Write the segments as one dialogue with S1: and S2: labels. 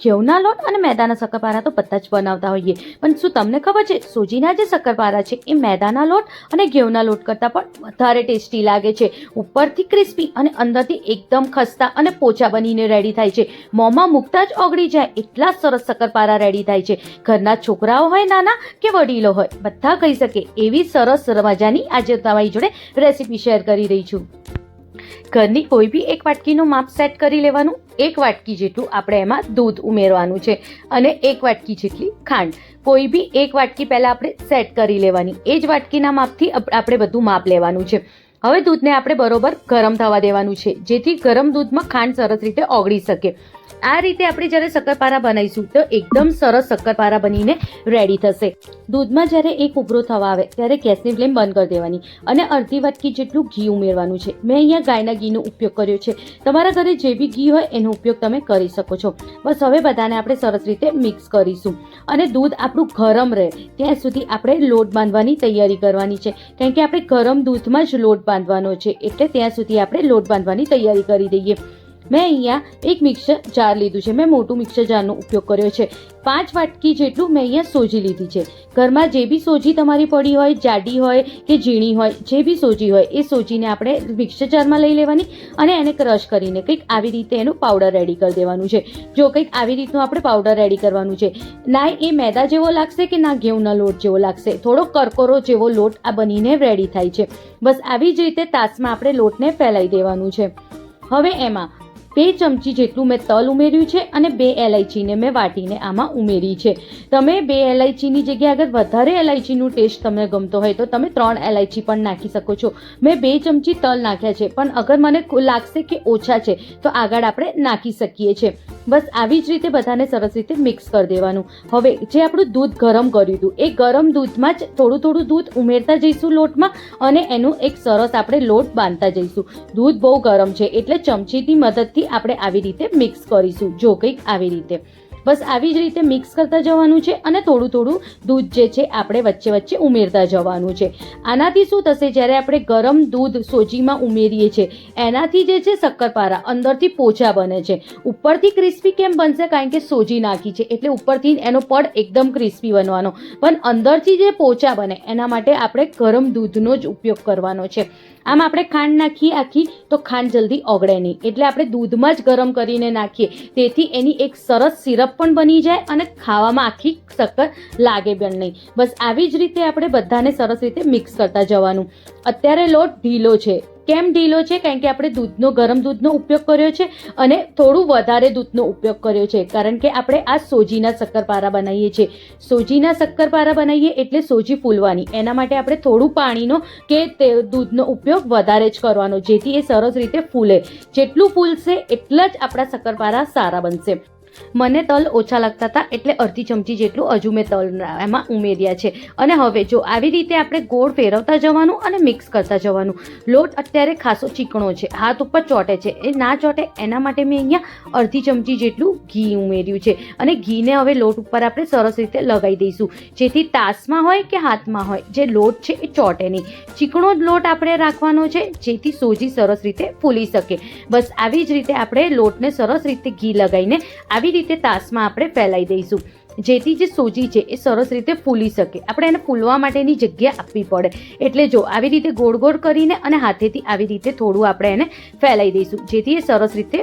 S1: ઘઉંના લોટ અને મેદાના શક્કરપારા તો બધા જ બનાવતા હોઈએ, પણ શું તમને ખબર છે સોજીના જે શક્કરપારા છે એ મેદાના લોટ અને ઘઉંના લોટ કરતાં પણ વધારે ટેસ્ટી લાગે છે. ઉપરથી ક્રિસ્પી અને અંદરથી એકદમ ખસ્તા અને પોચા બનીને રેડી થાય છે. મોંમાં મૂકતા જ ઓગળી જાય એટલા સરસ શક્કરપારા રેડી થાય છે. ઘરના છોકરાઓ હોય નાના કે વડીલો હોય બધા ખાઈ શકે એવી સરસ મજાની આજે તમારી જોડે રેસીપી શેર કરી રહી છું. ઘરની કોઈ બી એક વાટકીનું માપ સેટ કરી લેવાનું. 1 વાટકી જેટલું આપણે એમાં દૂધ ઉમેરવાનું છે અને 1 વાટકી જેટલી ખાંડ. કોઈ બી 1 વાટકી પહેલાં આપણે સેટ કરી લેવાની. એ જ વાટકીના માપથી આપણે બધું માપ લેવાનું છે. હવે દૂધને આપણે બરોબર ગરમ થવા દેવાનું છે, જેથી ગરમ દૂધમાં ખાંડ સરસ રીતે ઓગળી શકે. આ રીતે આપણે જ્યારે શક્કરપારા બનાવીશું તો એકદમ સરસ શક્કરપારા બનીને રેડી થશે. દૂધમાં જ્યારે એક ઉભરો થવા આવે ત્યારે ગેસની ફ્લેમ બંધ કરી દેવાની અને અડધી વાટકી જેટલું ઘી ઉમેરવાનું છે. મેં અહીંયા ગાયના ઘીનો ઉપયોગ કર્યો છે. તમારા ઘરે જે બી ઘી હોય એનો ઉપયોગ તમે કરી શકો છો. બસ હવે બધાને આપણે સરસ રીતે મિક્સ કરીશું અને દૂધ આપણું ગરમ રહે ત્યાં સુધી આપણે લોટ બાંધવાની તૈયારી કરવાની છે, કારણ કે આપણે ગરમ દૂધમાં જ લોટ બાંધવાનો છે, એટલે ત્યાં સુધી આપણે લોટ બાંધવાની તૈયારી કરી દઈએ. મેં અહીંયા એક મિક્સર જાર લીધું છે. મેં મોટું મિક્સર જારનો ઉપયોગ કર્યો છે. 5 વાટકી જેટલું મેં અહીંયા સોજી લીધી છે. ઘરમાં જે બી સોજી તમારી પડી હોય, જાડી હોય કે ઝીણી હોય, જે બી સોજી હોય એ સોજીને આપણે મિક્સર જારમાં લઈ લેવાની અને એને ક્રશ કરીને કંઈક આવી રીતે એનું પાવડર રેડી કરી દેવાનું છે. જો કંઈક આવી રીતનું આપણે પાવડર રેડી કરવાનું છે. ના એ મેદા જેવો લાગશે કે ના ઘઉંનો લોટ જેવો લાગશે, થોડો કરકરો જેવો લોટ આ બનીને રેડી થાય છે. બસ આવી જ રીતે તાસમાં આપણે લોટને ફેલાઈ દેવાનું છે. હવે એમાં 2 ચમચી જેટલું મેં તલ ઉમેર્યું છે અને 2 એલાયચીને મેં વાટીને આમાં ઉમેરી છે. તમે 2 એલાયચીની જગ્યાએ અગર વધારે એલાયચીનું ટેસ્ટ તમને ગમતો હોય તો તમે 3 એલાયચી પણ નાખી શકો છો. મેં 2 ચમચી તલ નાખ્યા છે, પણ અગર મને લાગશે કે ઓછા છે તો આગળ આપણે નાખી શકીએ છીએ. બસ આવી જ રીતે બધાને સરસ રીતે મિક્સ કરી દેવાનું. હવે જે આપણું દૂધ ગરમ કર્યું હતું એ ગરમ દૂધમાં જ થોડું દૂધ ઉમેરતા જઈશું લોટમાં અને એનું એક સરસ આપણે લોટ બાંધતા જઈશું. દૂધ બહુ ગરમ છે એટલે ચમચીની મદદથી આપણે આવી રીતે મિક્સ કરીશું. જો કંઈક આવી રીતે બસ આવી જ રીતે મિક્સ કરતા જવાનું છે અને થોડું દૂધ જે છે આપણે વચ્ચે ઉમેરતા જવાનું છે. આનાથી શું થશે, જ્યારે આપણે ગરમ દૂધ સોજીમાં ઉમેરીએ છીએ એનાથી જે છે શક્કરપારા અંદરથી પોચા બને છે. ઉપરથી ક્રિસ્પી કેમ બનશે, કારણ કે સોજી નાખી છે એટલે ઉપરથી એનો પડ એકદમ ક્રિસ્પી બનવાનો, પણ અંદરથી જે પોચા બને એના માટે આપણે ગરમ દૂધનો જ ઉપયોગ કરવાનો છે. આમ આપણે ખાંડ નાખીએ આખી તો ખાંડ જલ્દી ઓગળે નહીં, એટલે આપણે દૂધમાં જ ગરમ કરીને નાખીએ, તેથી એની એક સરસ સિરપ પણ બની જાય અને ખાવામાં આખી શક્કર લાગે પણ નહીં. બસ આવી જ રીતે આપણે બધાને સરસ રીતે મિક્સ કરતા જવાનું. અત્યારે લોટ ઢીલો છે. કેમ ઢીલો છે, કારણ કે આપણે ગરમ દૂધનો ઉપયોગ કર્યો છે અને થોડું વધારે દૂધનો ઉપયોગ કર્યો છે, કારણ કે આપણે આ સોજીના શક્કરપારા બનાવીએ છીએ. સોજીના શક્કરપારા બનાવીએ એટલે સોજી ફૂલવાની, એના માટે આપણે થોડું પાણીનો કે દૂધનો ઉપયોગ વધારે જ કરવાનો, જેથી એ સરસ રીતે ફૂલે. જેટલું ફૂલશે એટલા જ આપણા શક્કરપારા સારા બનશે. મને તલ ઓછા લાગતા હતા એટલે અડધી ચમચી જેટલું હજુ મેં તલ એમાં ઉમેર્યા છે. અને હવે જો આવી રીતે આપણે ગોળ ફેરવતા જવાનું અને મિક્સ કરતા જવાનું. લોટ અત્યારે ખાસો ચીકણો છે, હાથ ઉપર ચોટે છે, એ ના ચોટે એના માટે મેં અહીંયા અડધી ચમચી જેટલું ઘી ઉમેર્યું છે અને ઘીને હવે લોટ ઉપર આપણે સરસ રીતે લગાવી દઈશું, જેથી તાસમાં હોય કે હાથમાં હોય જે લોટ છે એ ચોટે નહીં. ચીકણો લોટ આપણે રાખવાનો છે, જેથી સોજી સરસ રીતે ફૂલી શકે. બસ આવી જ રીતે આપણે લોટને સરસ રીતે ઘી લગાવીને આવી રીતે તાસમાં આપણે ફેલાઈ દઈશું, જેથી જે સોજી છે એ સરસ રીતે ફૂલી શકે. આપણે એને ફૂલવા માટેની જગ્યા આપવી પડે, એટલે જો આવી રીતે ગોળ કરીને અને હાથેથી આવી રીતે થોડું આપણે એને ફેલાઈ દઈશું, જેથી એ સરસ રીતે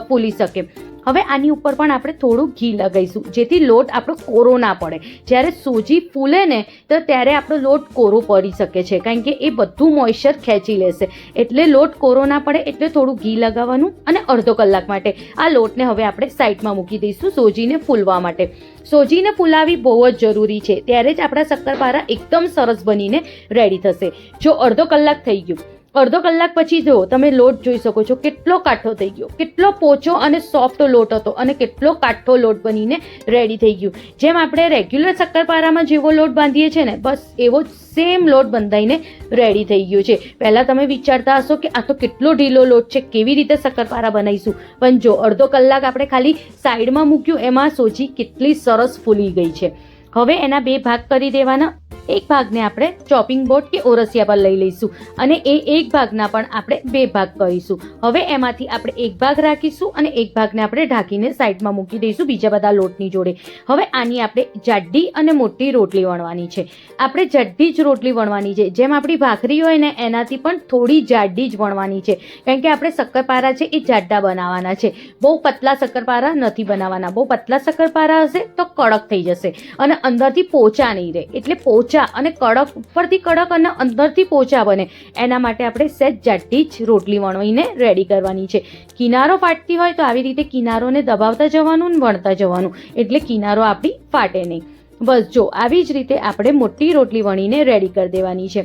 S1: ફૂલી શકે. હવે આની ઉપર પણ આપણે થોડું ઘી લગાવીશું, જેથી લોટ આપણો કોરો ના પડે. જ્યારે સોજી ફૂલે ને તો ત્યારે આપણો લોટ કોરો પડી શકે છે, કારણ કે એ બધું મોઇશ્ચર ખેંચી લેશે, એટલે લોટ કોરો ના પડે એટલે થોડું ઘી લગાવવાનું અને અડધો કલાક માટે આ લોટને હવે આપણે સાઈડમાં મૂકી દઈશું સોજીને ફૂલવા માટે. સોજીને ફૂલાવી બહુ જ જરૂરી છે, ત્યારે જ આપણા શક્કરપારા એકદમ સરસ બનીને રેડી થશે. જો અડધો કલાક થઈ ગયું, અડધો કલાક પછી જો તમે લોટ જોઈ શકો છો કેટલો કાઠો થઈ ગયો, કેટલો પોચો અને સોફ્ટ લોટ હતો અને કેટલો કાઠો લોટ બનીને રેડી થઈ ગયું. જેમ આપણે રેગ્યુલર શક્કરપારામાં જેવો લોટ બાંધીએ છીએ ને, બસ એવો સેમ લોટ બંધાઈને રેડી થઈ ગયો છે. પહેલાં તમે વિચારતા હશો કે આ તો કેટલો ઢીલો લોટ છે, કેવી રીતે શક્કરપારા બનાવીશું, પણ જો અડધો કલાક આપણે ખાલી સાઈડમાં મૂક્યું એમાં સોજી કેટલી સરસ ફૂલી ગઈ છે. હવે એના 2 ભાગ કરી દેવાના. એક ભાગને આપણે ચોપિંગ બોર્ડ કે ઓરસિયા પર લઈ લઈશું અને એ એક ભાગના પણ આપણે 2 ભાગ કરીશું. હવે એમાંથી આપણે એક ભાગ રાખીશું અને એક ભાગને આપણે ઢાંકીને સાઈડમાં મૂકી દઈશું બીજા બધા લોટની જોડે. હવે આની આપણે જાડી અને મોટી રોટલી વણવાની છે. આપણે જાડી જ રોટલી વણવાની છે, જેમ આપણી ભાખરી હોય ને એનાથી પણ થોડી જાડી જ વણવાની છે, કારણ કે આપણે શક્કરપારા છે એ જાડા બનાવવાના છે. બહુ પતલા શક્કરપારા નથી બનાવવાના. બહુ પતલા શક્કરપારા હશે તો કડક થઈ જશે અને અંદરથી પોચા નહીં રહે. એટલે પોચા અને કડક, ઉપરથી કડક અને અંદરથી પોચા બને એના માટે આપણે સહેજ જાડી જ રોટલી વણવીને રેડી કરવાની છે. કિનારો ફાટતી હોય તો આવી રીતે કિનારોને દબાવતા જવાનું ને વણતા જવાનું, એટલે કિનારો આપણી ફાટે નહીં. બસ જો આવી જ રીતે આપણે મોટી રોટલી વણીને રેડી કરી દેવાની છે.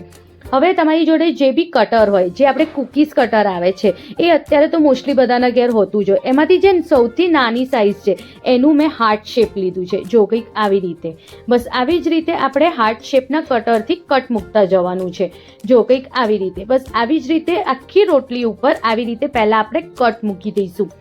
S1: હવે તમારી જોડે જે બી કટર હોય, જે આપણે કૂકીઝ કટર આવે છે એ અત્યારે તો મોસ્ટલી બધાના ઘેર હોતું જ હોય. એમાંથી જે સૌથી નાની સાઇઝ છે એનું મેં હાર્ટ શેપ લીધું છે. જો કંઈક આવી રીતે, બસ આવી જ રીતે આપણે હાર્ટ શેપના કટરથી કટ મૂકતા જવાનું છે. જો કંઈક આવી રીતે, બસ આવી જ રીતે આખી રોટલી ઉપર આવી રીતે પહેલાં આપણે કટ મૂકી દઈશું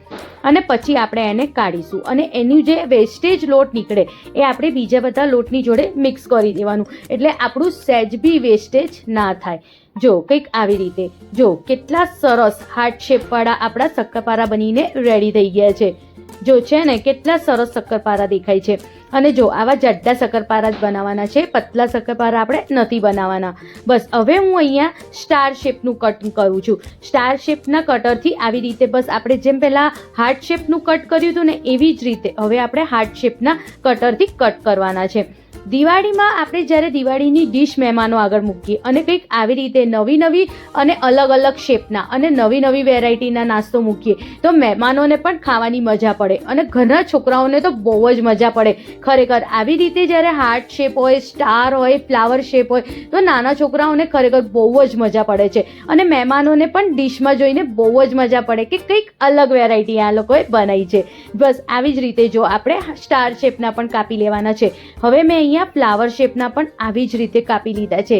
S1: અને પછી આપણે એને કાઢીશું અને એનું જે વેસ્ટેજ લોટ નીકળે એ આપણે બીજા બધા લોટની જોડે મિક્સ કરી દેવાનું, એટલે આપણું સહેજ બી વેસ્ટેજ ના થાય. જો કંઈક આવી રીતે, જો કેટલા સરસ હાર્ટ શેપવાળા આપણા શક્કરપારા બનીને રેડી થઈ ગયા છે. જો છે ને કેટલા સરસ શક્કરપારા દેખાય છે. અને જો આવા જાડા શક્કરપારા જ બનાવવાના છે, પતલા શક્કરપારા આપણે નથી બનાવવાના. બસ હવે હું અહીંયા સ્ટાર શેપનું કટ કરું છું. સ્ટાર શેપના કટરથી આવી રીતે, બસ આપણે જેમ પહેલાં હાર્ટ શેપનું કટ કર્યું હતું ને એવી જ રીતે હવે આપણે હાર્ટ શેપના કટરથી કટ કરવાના છે. દિવાળીમાં આપણે જ્યારે દિવાળીની ડીશ મહેમાનો આગળ મૂકીએ અને કંઈક આવી રીતે નવી નવી અને અલગ અલગ શેપના અને નવી નવી વેરાયટીના નાસ્તો મૂકીએ તો મહેમાનોને પણ ખાવાની મજા પડે અને ઘણા છોકરાઓને તો બહુ જ મજા પડે. ખરેખર આવી રીતે જ્યારે હાર્ટ શેપ હોય, સ્ટાર હોય, ફ્લાવર શેપ હોય તો નાના છોકરાઓને ખરેખર બહુ જ મજા પડે છે અને મહેમાનોને પણ ડીશમાં જોઈને બહુ જ મજા પડે કે કંઈક અલગ વેરાયટી આ લોકોએ બનાવી છે. બસ આવી જ રીતે જો આપણે સ્ટાર શેપના પણ કાપી લેવાના છે. હવે મેં અહીંયા ફ્લાવર શેપના પણ આવી જ રીતે કાપી લીધા છે.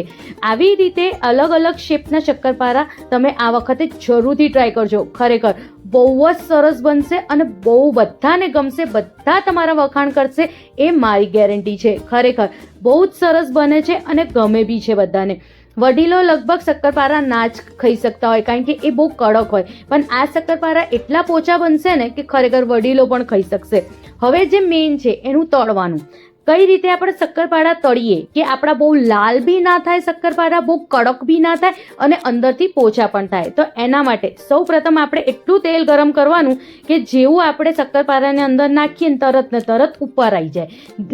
S1: આવી રીતે અલગ અલગ શેપના શક્કરપારા તમે આ વખતે જરૂરથી ટ્રાય કરજો. ખરેખર બહુ જ સરસ બનશે અને બહુ બધાને ગમશે. બધા તમારા વખાણ કરશે એ મારી ગેરંટી છે. ખરેખર બહુ જ સરસ બને છે અને ગમે બી છે બધાને. વડીલો લગભગ શક્કરપારા ના જ ખાઈ શકતા હોય, કારણ કે એ બહુ કડક હોય, પણ આ શક્કરપારા એટલા પોચા બનશે ને કે ખરેખર વડીલો પણ ખાઈ શકશે. હવે જે મેઇન છે એનું તળવાનું. કઈ રીતે આપણે શક્કરપારા તળીએ કે આપણા બહુ લાલ બી ના થાય, શક્કરપારા બહુ કડક બી ના થાય અને અંદરથી પોચા પણ થાય. તો એના માટે સૌ પ્રથમ આપણે એટલું તેલ ગરમ કરવાનું કે જેવું આપણે શક્કરપારાને અંદર નાખીએ ને તરત ને તરત ઉપર આવી જાય.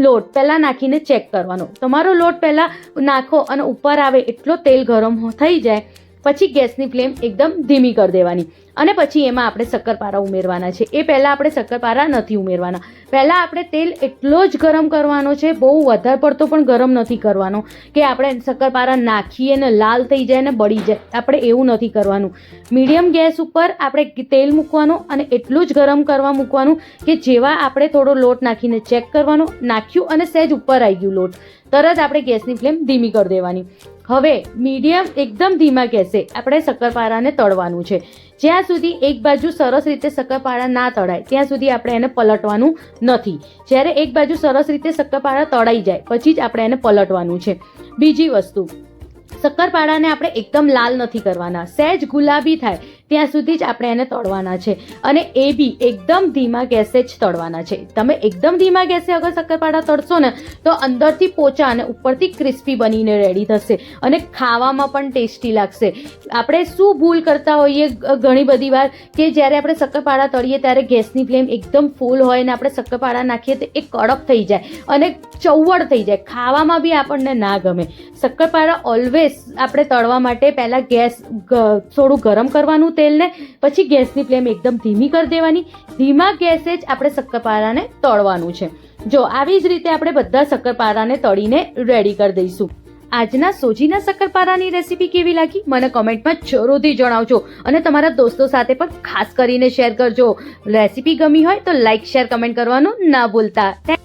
S1: લોટ પહેલાં નાખીને ચેક કરવાનો. તમારો લોટ પહેલાં નાખો અને ઉપર આવે એટલો તેલ ગરમ થઈ જાય પછી ગેસની ફ્લેમ એકદમ ધીમી કરી દેવાની અને પછી એમાં આપણે શક્કરપારા ઉમેરવાના છે. એ પહેલાં આપણે શક્કરપારા નથી ઉમેરવાના. પહેલાં આપણે તેલ એટલો જ ગરમ કરવાનો છે, બહુ વધારે પડતો પણ ગરમ નથી કરવાનો કે આપણે શક્કરપારા નાખીએ ને લાલ થઈ જાય ને બળી જાય. આપણે એવું નથી કરવાનું. મીડિયમ ગેસ ઉપર આપણે તેલ મૂકવાનું અને એટલું જ ગરમ કરવા મૂકવાનું કે જેવા આપણે થોડો લોટ નાખીને ચેક કરવાનો, નાખ્યું અને સહેજ ઉપર આવી ગયું લોટ, તરત આપણે ગેસની ફ્લેમ ધીમી કરી દેવાની. હવે મીડિયમ એકદમ ધીમા ગેસે આપણે શક્કરપારાને તળવાનું છે. જ્યાં સુધી એક બાજુ સરસ રીતે શક્કરપારા ના તળાય ત્યાં સુધી આપણે એને પલટવાનું નથી. જ્યારે એક બાજુ સરસ રીતે શક્કરપારા તળાઈ જાય પછી જ આપણે એને પલટવાનું છે. બીજી વસ્તુ, શક્કરપારાને આપણે એકદમ લાલ નથી કરવાના. સહેજ ગુલાબી થાય ત્યાં સુધી જ આપણે એને તળવાના છે અને એ બી એકદમ ધીમા ગેસે જ તળવાના છે. તમે એકદમ ધીમા ગેસે અગર શક્કરપારા તળશો ને તો અંદરથી પોચા અને ઉપરથી ક્રિસ્પી બનીને રેડી થશે અને ખાવામાં પણ ટેસ્ટી લાગશે. આપણે શું ભૂલ કરતા હોઈએ ઘણી બધી વાર કે જ્યારે આપણે શક્કરપારા તળીએ ત્યારે ગેસની ફ્લેમ એકદમ ફૂલ હોય ને આપણે શક્કરપારા નાખીએ તો એ કડક થઈ જાય અને ચવડ થઈ જાય, ખાવામાં બી આપણને ના ગમે. શક્કરપારા ઓલવેઝ આપણે તળવા માટે પહેલાં ગેસ થોડું ગરમ કરવાનું તેલને, પછી ગેસની ફ્લેમ એકદમ ધીમી કરી દેવાની. ધીમા ગેસે જ આપણે શક્કરપારાને તળવાનું છે. જો આવી જ રીતે આપણે બધા શક્કરપારાને તળીને રેડી કરી દઈશું. આજના સોજીના શક્કરપારાની રેસીપી કેવી લાગી મને કમેન્ટમાં જરૂરથી જણાવજો અને તમારા દોસ્તો સાથે પણ ખાસ કરીને શેર કરજો. રેસીપી ગમી હોય તો લાઇક, શેર, કમેન્ટ કરવાનું ના ભૂલતા.